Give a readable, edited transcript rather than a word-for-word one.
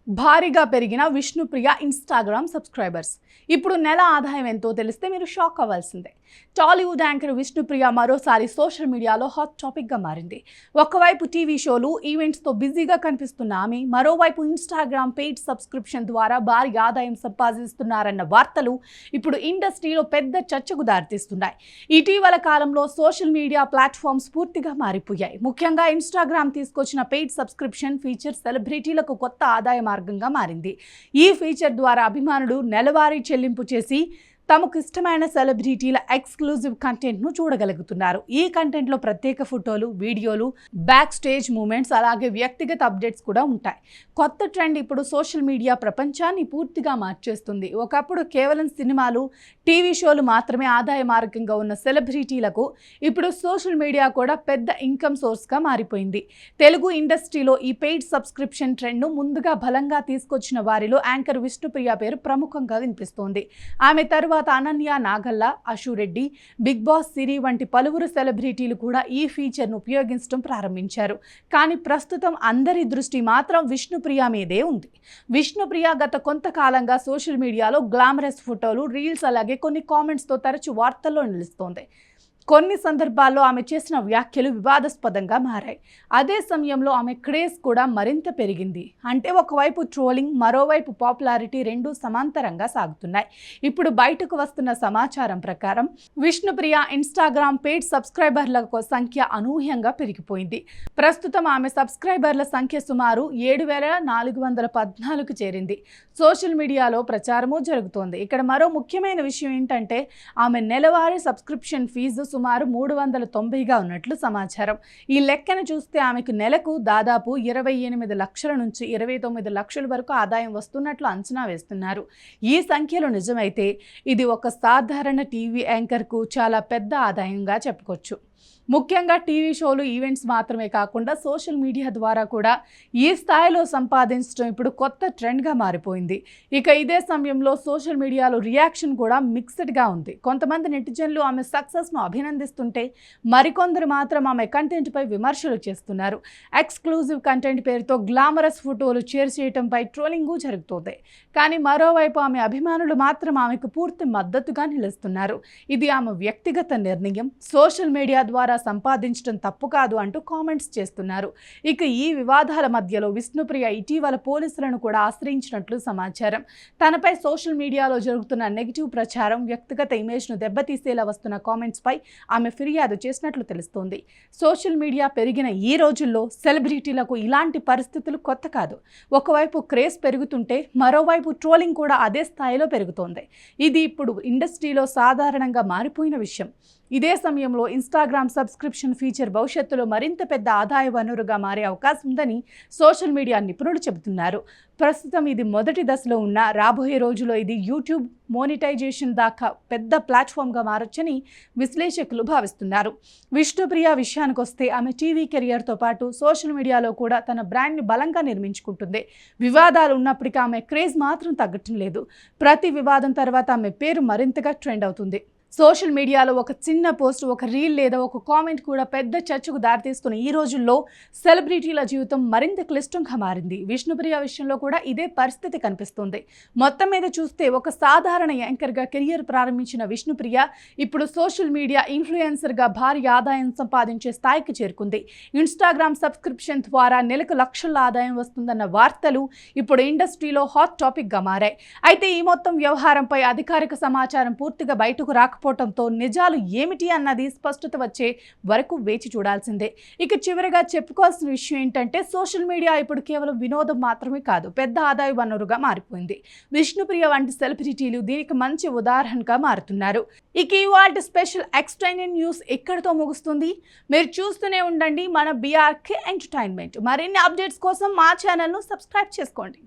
భారీగా పెరిగిన Vishnupriya Instagram subscribers. ఇప్పుడు నెల ఆదాయం ఎంతో తెలిస్తే మీరు షాక్ అవ్వాల్సిందే. టాలీవుడ్ యాంకర్ విష్ణుప్రియ మరోసారి సోషల్ మీడియాలో హాట్ టాపిక్గా మారింది. ఒకవైపు టీవీ షోలు, ఈవెంట్స్తో బిజీగా కనిపిస్తున్న ఆమె మరోవైపు ఇన్స్టాగ్రామ్ పెయిడ్ సబ్స్క్రిప్షన్ ద్వారా భారీ ఆదాయం సంపాదిస్తున్నారన్న వార్తలు ఇప్పుడు ఇండస్ట్రీలో పెద్ద చర్చకు దారితీస్తున్నాయి. ఇటీవల కాలంలో సోషల్ మీడియా ప్లాట్ఫామ్స్ పూర్తిగా మారిపోయాయి. ముఖ్యంగా ఇన్స్టాగ్రామ్ తీసుకొచ్చిన పెయిడ్ సబ్స్క్రిప్షన్ ఫీచర్ సెలబ్రిటీలకు కొత్త ఆదాయ మార్గంగా మారింది. ఈ ఫీచర్ ద్వారా అభిమానులు నెలవారీ చెల్లింపు చేసి తమకు ఇష్టమైన సెలబ్రిటీల ఎక్స్క్లూజివ్ కంటెంట్ను చూడగలుగుతున్నారు. ఈ కంటెంట్లో ప్రత్యేక ఫోటోలు, వీడియోలు, బ్యాక్ స్టేజ్ మూమెంట్స్, అలాగే వ్యక్తిగత అప్డేట్స్ కూడా ఉంటాయి. కొత్త ట్రెండ్ ఇప్పుడు సోషల్ మీడియా ప్రపంచాన్ని పూర్తిగా మార్చేస్తుంది. ఒకప్పుడు కేవలం సినిమాలు, టీవీ షోలు మాత్రమే ఆదాయ మార్గంగా ఉన్న సెలబ్రిటీలకు ఇప్పుడు సోషల్ మీడియా కూడా పెద్ద ఇన్కమ్ సోర్స్గా మారిపోయింది. తెలుగు ఇండస్ట్రీలో ఈ పెయిడ్ సబ్స్క్రిప్షన్ ట్రెండ్ను ముందుగా బలంగా తీసుకొచ్చిన వారిలో యాంకర్ విష్ణుప్రియ పేరు ప్రముఖంగా వినిపిస్తోంది. ఆమె తర్వాత అనన్య నాగల్లా, అశు రెడ్డి, బిగ్ బాస్ సిరి వంటి పలువురు సెలబ్రిటీలు కూడా ఈ ఫీచర్ను ఉపయోగించడం ప్రారంభించారు. కానీ ప్రస్తుతం అందరి దృష్టి మాత్రం విష్ణుప్రియ మీదే ఉంది. విష్ణుప్రియ గత కొంతకాలంగా సోషల్ మీడియాలో గ్లామరస్ ఫోటోలు, రీల్స్, అలాగే కొన్ని కామెంట్స్తో తరచూ వార్తల్లో నిలుస్తోంది. కొన్ని సందర్భాల్లో ఆమె చేసిన వ్యాఖ్యలు వివాదాస్పదంగా మారాయి. అదే సమయంలో ఆమె క్రేజ్ కూడా మరింత పెరిగింది. అంటే ఒకవైపు ట్రోలింగ్, మరోవైపు పాపులారిటీ రెండూ సమాంతరంగా సాగుతున్నాయి. ఇప్పుడు బయటకు వస్తున్న సమాచారం ప్రకారం విష్ణుప్రియ ఇన్స్టాగ్రామ్ పెయిడ్ సబ్స్క్రైబర్ల సంఖ్య అనూహ్యంగా పెరిగిపోయింది. ప్రస్తుతం ఆమె సబ్స్క్రైబర్ల సంఖ్య సుమారు 7,414కు చేరింది. సోషల్ మీడియాలో ప్రచారమూ జరుగుతోంది. ఇక్కడ మరో ముఖ్యమైన విషయం ఏంటంటే ఆమె నెలవారీ సబ్స్క్రిప్షన్ ఫీజు సుమారు 390గా ఉన్నట్లు సమాచారం. ఈ లెక్కను చూస్తే ఆమెకు నెలకు దాదాపు 28 లక్షల నుంచి 29 లక్షల వరకు ఆదాయం వస్తున్నట్లు అంచనా వేస్తున్నారు. ఈ సంఖ్యలు నిజమైతే ఇది ఒక సాధారణ టీవీ యాంకర్కు చాలా పెద్ద ఆదాయంగా చెప్పుకోవచ్చు. ముఖ్యంగా టీవీ షోలు, ఈవెంట్స్ మాత్రమే కాకుండా సోషల్ మీడియా ద్వారా కూడా ఈ స్థాయిలో సంపాదించడం ఇప్పుడు కొత్త ట్రెండ్గా మారిపోయింది. ఇక ఇదే సమయంలో సోషల్ మీడియాలో రియాక్షన్ కూడా మిక్స్డ్గా ఉంది. కొంతమంది నెటిజన్లు ఆమె సక్సెస్ను అభినందిస్తుంటే మరికొందరు మాత్రం ఆమె కంటెంట్పై విమర్శలు చేస్తున్నారు. ఎక్స్క్లూజివ్ కంటెంట్ పేరుతో గ్లామరస్ ఫోటోలు షేర్ చేయడంపై ట్రోలింగ్ జరుగుతోంది. కానీ మరోవైపు ఆమె అభిమానులు మాత్రం ఆమెకు పూర్తి మద్దతుగా నిలుస్తున్నారు. ఇది ఆమె వ్యక్తిగత నిర్ణయం, సోషల్ మీడియా ద్వారా సంపాదించడం తప్పు కాదు అంటూ కామెంట్స్ చేస్తున్నారు. ఇక ఈ వివాదాల మధ్యలో విష్ణుప్రియ ఇటీవల పోలీసులను కూడా ఆశ్రయించినట్లు సమాచారం. తనపై సోషల్ మీడియాలో జరుగుతున్న నెగిటివ్ ప్రచారం, వ్యక్తిగత ఇమేజ్ను దెబ్బతీసేలా వస్తున్న కామెంట్స్పై ఆమె ఫిర్యాదు చేసినట్లు తెలుస్తోంది. సోషల్ మీడియా పెరిగిన ఈ రోజుల్లో సెలబ్రిటీలకు ఇలాంటి పరిస్థితులు కొత్త కాదు. ఒకవైపు క్రేజ్ పెరుగుతుంటే మరోవైపు ట్రోలింగ్ కూడా అదే స్థాయిలో పెరుగుతోంది. ఇది ఇప్పుడు ఇండస్ట్రీలో సాధారణంగా మారిపోయిన విషయం. ఇదే సమయంలో ఇన్స్టాగ్రామ్ సబ్స్క్రిప్షన్ ఫీచర్ భవిష్యత్తులో మరింత పెద్ద ఆదాయ వనరుగా మారే అవకాశం ఉందని సోషల్ మీడియా నిపుణులు చెబుతున్నారు. ప్రస్తుతం ఇది మొదటి దశలో ఉన్న రాబోయే రోజుల్లో ఇది యూట్యూబ్ మోనిటైజేషన్ దాకా పెద్ద ప్లాట్ఫామ్గా మారొచ్చని విశ్లేషకులు భావిస్తున్నారు. విష్ణుప్రియ విషయానికి వస్తే ఆమె టీవీ కెరియర్తో పాటు సోషల్ మీడియాలో కూడా తన బ్రాండ్ని బలంగా నిర్మించుకుంటుంది. వివాదాలు ఉన్నప్పటికీ ఆమె క్రేజ్ మాత్రం తగ్గటం లేదు. ప్రతి వివాదం తర్వాత ఆమె పేరు మరింతగా ట్రెండ్ అవుతుంది. సోషల్ మీడియాలో ఒక చిన్న పోస్ట్, ఒక రీల్ లేదా ఒక కామెంట్ కూడా పెద్ద చర్చకు దారితీస్తున్న ఈ రోజుల్లో సెలబ్రిటీల జీవితం మరింత క్లిష్టంగా మారింది. విష్ణుప్రియ విషయంలో కూడా ఇదే పరిస్థితి కనిపిస్తుంది. మొత్తం మీద చూస్తే ఒక సాధారణ యాంకర్గా కెరియర్ ప్రారంభించిన విష్ణుప్రియ ఇప్పుడు సోషల్ మీడియా ఇన్ఫ్లుయెన్సర్గా భారీ ఆదాయం సంపాదించే స్థాయికి చేరుకుంది. ఇన్స్టాగ్రామ్ సబ్స్క్రిప్షన్ ద్వారా నెలకు లక్షల ఆదాయం వస్తుందన్న వార్తలు ఇప్పుడు ఇండస్ట్రీలో హాట్ టాపిక్గా మారాయి. అయితే ఈ మొత్తం వ్యవహారంపై అధికారిక సమాచారం పూర్తిగా బయటకు రాకపోవడంతో నిజాలు ఏమిటి అన్నది స్పష్టత వచ్చే వరకు వేచి చూడాల్సిందే. ఇక చివరిగా చెప్పుకోవాల్సిన విషయం ఏంటంటే సోషల్ మీడియా ఇప్పుడు కేవలం వినోదం మాత్రమే కాదు, పెద్ద ఆదాయ వనరుగా మారిపోయింది. విష్ణుప్రియ వంటి సెలబ్రిటీలు దీనికి మంచి ఉదాహరణగా మారుతున్నారు. ఇక ఇవాల్టి స్పెషల్ ఎక్స్టెండెడ్ న్యూస్ ఇక్కడితో ముగుస్తుంది. మీరు చూస్తూనే ఉండండి మన BRK ఎంటర్టైన్మెంట్. మరిన్ని అప్డేట్స్ కోసం మా ఛానల్ను సబ్స్క్రైబ్ చేసుకోండి.